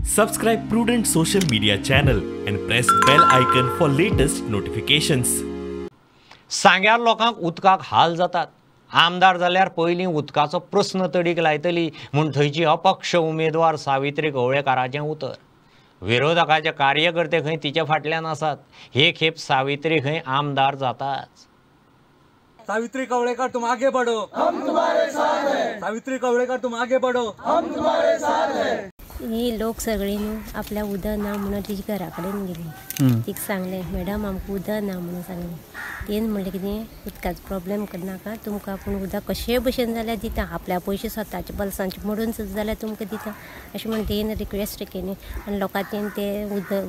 Subscribe Prudent social media channel and press bell icon for latest notifications. सांग्यार लोकांक उदकाक हाल जातात. आमदार जाल्यार पयलीं उदकाचो प्रस्न तडीक लायतली म्हूण थंयची अपक्ष उमेदवार सावित्री कवळेकाराचें उतर. विरोधकाचे कार्यकर्ते खंय तिचे फाटल्यान आसात. हे खेप सावित्री खंय आमदार जाताच. सावित्री कवळेकर तुम आगे बढ़ो, हम तुम्हारे साथ हैं. सावित्री कवळेकर तुम आगे बढ़ो, हम तुम्हारे साथ हैं. ही लोक सगळीं न्हू आपल्या उदक ना म्हणून तिची घरा कडेन गेली. तिका सांगलें मॅडम आमकां उदक ना म्हणून सांगलें. तेन म्हणलें कितें उदकाचो प्रॉब्लेम करनाका, तुमकां पूण उदक कशेय भशेन जाल्यार दिता, आपल्या पयशे स्वताचे बल्सांचे मोडून सुद्दां जाल्यार तुमकां दिता अशें म्हणून तेन रिक्वेस्ट केली. आनी लोकांनी ते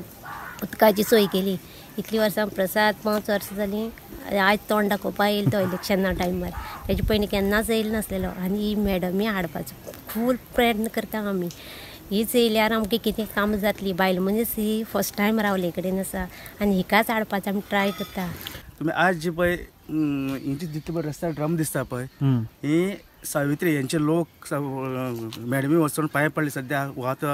उदकाची सोय केली. इतली वर्सां प्रसाद 5 वर्सां जालीं. आज तोंड दाखोवपा येयलो तो इलेक्शना टायमार, तेजे पयलीं केन्नाच येयलो नासलेलो. आनी ही मॅडमी हाडपाचो फूल प्रयत्न करता आमी. हीच येयल्यार आमकां कितें काम जातली. बायल मनीस ही फर्स्ट टायम रावले कडेन आसा आनी हिकाच हाडपाचो आमी ट्राय करता. तुम्ही आज जी पळय हिंची दिता पळय रस्त्यार ड्रम दिसता पळय, ही सावित्री यांचे लोक मॅडमी वचून पांय पडले. सध्या वात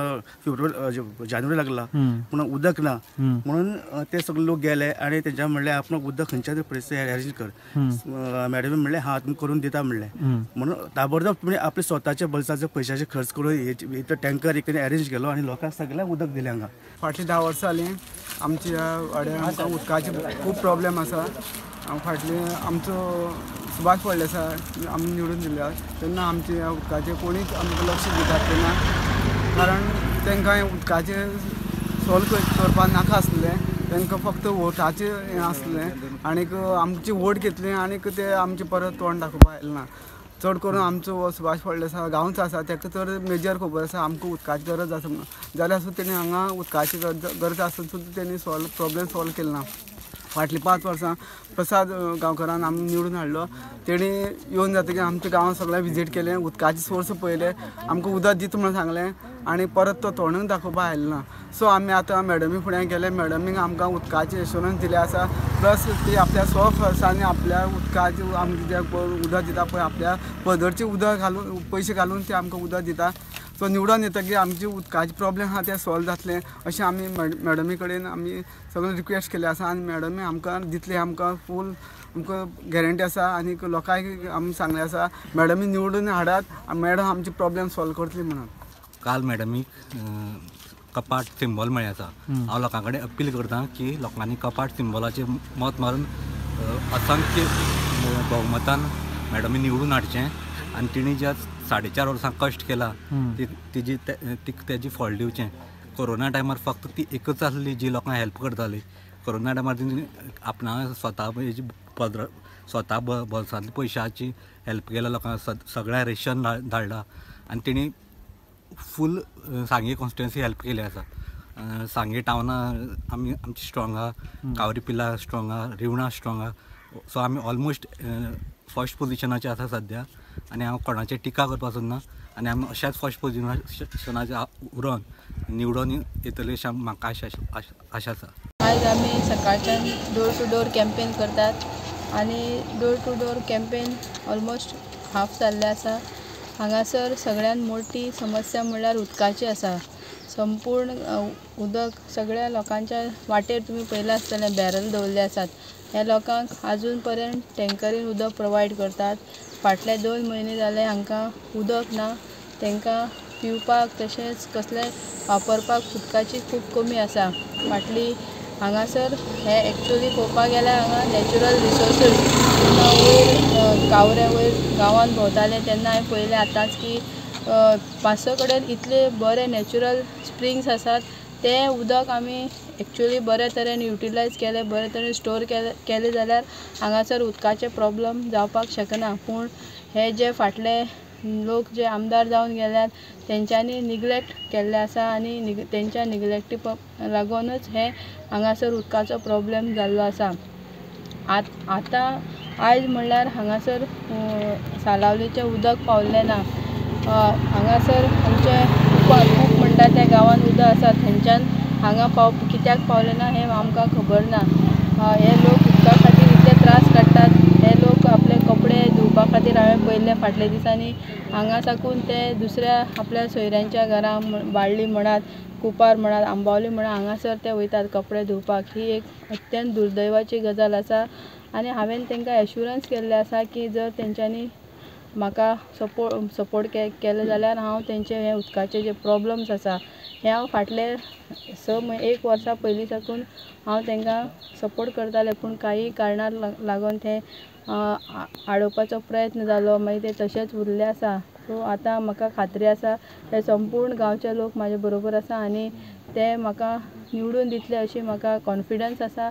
फेब्रुवारी जानेवारी लागला पूण उदक ना म्हणून ते सगळे लोक गेले आणि तेंच्या म्हणले आपण उदक खंयच्या तरी परिस्थिती अरेंज कर. मॅडमी म्हणले हा तुमी करून दिता म्हणले. म्हणून ताबडतोब तुमी आपले स्वताचे बल्साचे पयशाचे खर्च करून इथं टँकर एक अरेंज केलो आणि लोकांक सगळ्यांक उदक दिलें हांगा. फाटलीं 10 वर्सां जालीं आमच्या वाड्यार आमकां उदकाचे खूब प्रॉब्लेम आसा. फाटली आमचो सुभाष फळदेसाय आमी निवडून दिल्या तेन्ना आमचे उदकाचे कोणीच आमकां लक्ष दितात तेन्ना, कारण तांकां उदकाचे सॉल्व करपाक नाका आसलें. तांकां फक्त वोटाचें हें आसलें आनीक आमची वोट घेतली आनीक ते आमचे परत तोंड दाखोवपाक आयले ना. चड करून आमचो सुभाष फळदेसाय गांवचो आसा, ताका तर मेजर खबर आसा आमकां उदकाची गरज आसा म्हणून. जाल्यार सुद्दां तेणी हांगा उदकाची गरज आसून सुद्दां तेणी प्रॉब्लेम सॉल्व केलो ना. फाटलीं 5 वर्सां प्रसाद गांवकारान आमी निवडून हाडलो. तेणी येवन जातकीर आमच्या गांवांत सगळें विजीट केलें, उदकाचे सोर्स पळयले, आमकां उदक दिता म्हणून सांगलें आनी परत तो तोंडूय दाखोवपाक आयलो ना. सो आमी आतां मॅडमी फुडें गेले. मॅडमीक आमकां उदकाची एश्युरन्स दिले आसा. प्लस ती आपल्या स्व खर्चांनी आपल्या उदकाचे आमकां जे उदक दिता पळय आपल्या पदरचें उदक घालून पयशे घालून ती आमकां उदक दिता. सो निवडून येतकीर आमची उदकाचे प्रॉब्लेम आहा ते सॉल्व जातले अशें आमी मॅडमी कडेन आमी सगळें रिक्वेस्ट केले आसा. आनी मॅडमी आमकां दितली आमकां फूल आमकां गॅरंटी आसा. आनी लोकांक आमी सांगलें आसा मॅडमी निवडून हाडात, मॅडम आमची प्रॉब्लेम सॉल्व करतली म्हणून. काल मॅडमीक कपाट सिंबॉल मेळ्ळें आसा. हांव लोकां कडेन अपील करता की लोकांनी कपाट सिंबॉलाचेर मत मारून असंख्य बहुमतान मॅडमी निवडून हाडचें. आनी तिणी ज्या 4.5 वर्सां कश्ट केला तेजी फळ दिवचें. कोरोना टायमार फक्त ती एकच आसली जी लोकांक हेल्प करताली. कोरोना टायमार तिणी आपणा स्वता स्वता बल्सांतल्या पयशांची हेल्प केल्या लोकांक. सगळ्या रेशन धाडला आनी तिणी फूल सांगे कॉन्स्टिट्युएन्सी हेल्प केली आसा. सांगे टावना आमची स्ट्रॉंग आहा, कावरीपिला स्ट्रॉंग आहा, रिवणा स्ट्रॉंग आहा. सो आमी ऑलमोस्ट फर्स्ट पोजिशनाचे आसा सद्या. आनी हांव कोणाचेर टिका करपाक सोदना आनी आमी अशाच फर्स्ट पोजिशनाचे उरोन निवडून येतले अशें म्हाका आशा आसा. आज आमी सकाळच्यान डोर टू डोर कॅम्पेन करतात आनी door to door campaign almost half जाल्लें आसा. हांगासर सगळ्यान मोठी समस्या म्हणल्यार उदकाची आसा. संपूर्ण उदक सगळ्या लोकांच्या वाटेर तुमी पळयलां आसतलें बॅरल दवरले आसात. ह्या लोकांक आजून पर्यंत टँकरीन उदक प्रोवायड करतात. फाटले 2 म्हयने जाले हांकां उदक ना. तांकां पिवपाक तशेंच कसलें वापरपाक उदकाची खूब कमी आसा. फाटली हांगासर हे एक्चुअली पळोवपाक गेल्यार हांगा नॅचरल रिसोर्सीस वयर गांवऱ्या वयर गांवांत भोंवताले तेन्ना हांवें पळयलें आतांच की 500 कडेन इतले बरे नॅचरल स्प्रिंग्स आसात. तें उदक आमी एक्चुअली बरे तरेन युटिलायज केलें, बरे तरेन स्टोर केलें जाल्यार हांगासर उदकाचे प्रॉब्लेम जावपाक शकना. पूण हे जे फाटले लोक जे आमदार जावन गेल्यात तेंच्यांनी निग्लेक्ट केल्ले आसा आनी तेंच्या निग्लेक्टी लागूनच हे हांगासर उदकाचो प्रॉब्लेम जाल्लो आसा. आतां आयज म्हणल्यार हांगासर सालावलीचें उदक पावल्लें ना. हांगासर आमचे खूब म्हणटा त्या गांवांत उदक आसा थंयच्यान हांगा कित्याक पावलें ना हें आमकां खबर ना. हे लोक उदका खातीर इतले त्रास काडटात. हे लोक आपले कपडे धुवपाक धुवपा खातीर हांवें पयले फाटल्या दिसांनी हांगा साकून ते दुसऱ्या आपल्या सोयऱ्यांच्या घरा बाळ्ळी म्हणात, कुपार म्हणात, आंबावली म्हणात, हांगासर ते वयतात कपडे धुवपाक. ही एक अत्यंत दुर्दैवाची गजाल आसा आनी हांवें तांकां एश्युरन्स केल्ले आसा की जर तेंच्यांनी म्हाका सपोर्ट केले जाल्यार हांव तेंचे हे उदकाचे जे प्रॉब्लम्स आसा हे हांव फाटले 1 वर्सा पयलीं साकून हांव तांकां सपोर्ट करतालें. पूण काही कारणाक लागून ते आडोवपाचो प्रयत्न जालो, मागीर ते तशेंच उरले आसा. सो आतां म्हाका खात्री आसा हे संपूर्ण गांवचे लोक म्हाजे बरोबर आसा आनी ते म्हाका निवडून दितले अशी म्हाका कॉन्फिडन्स आसा.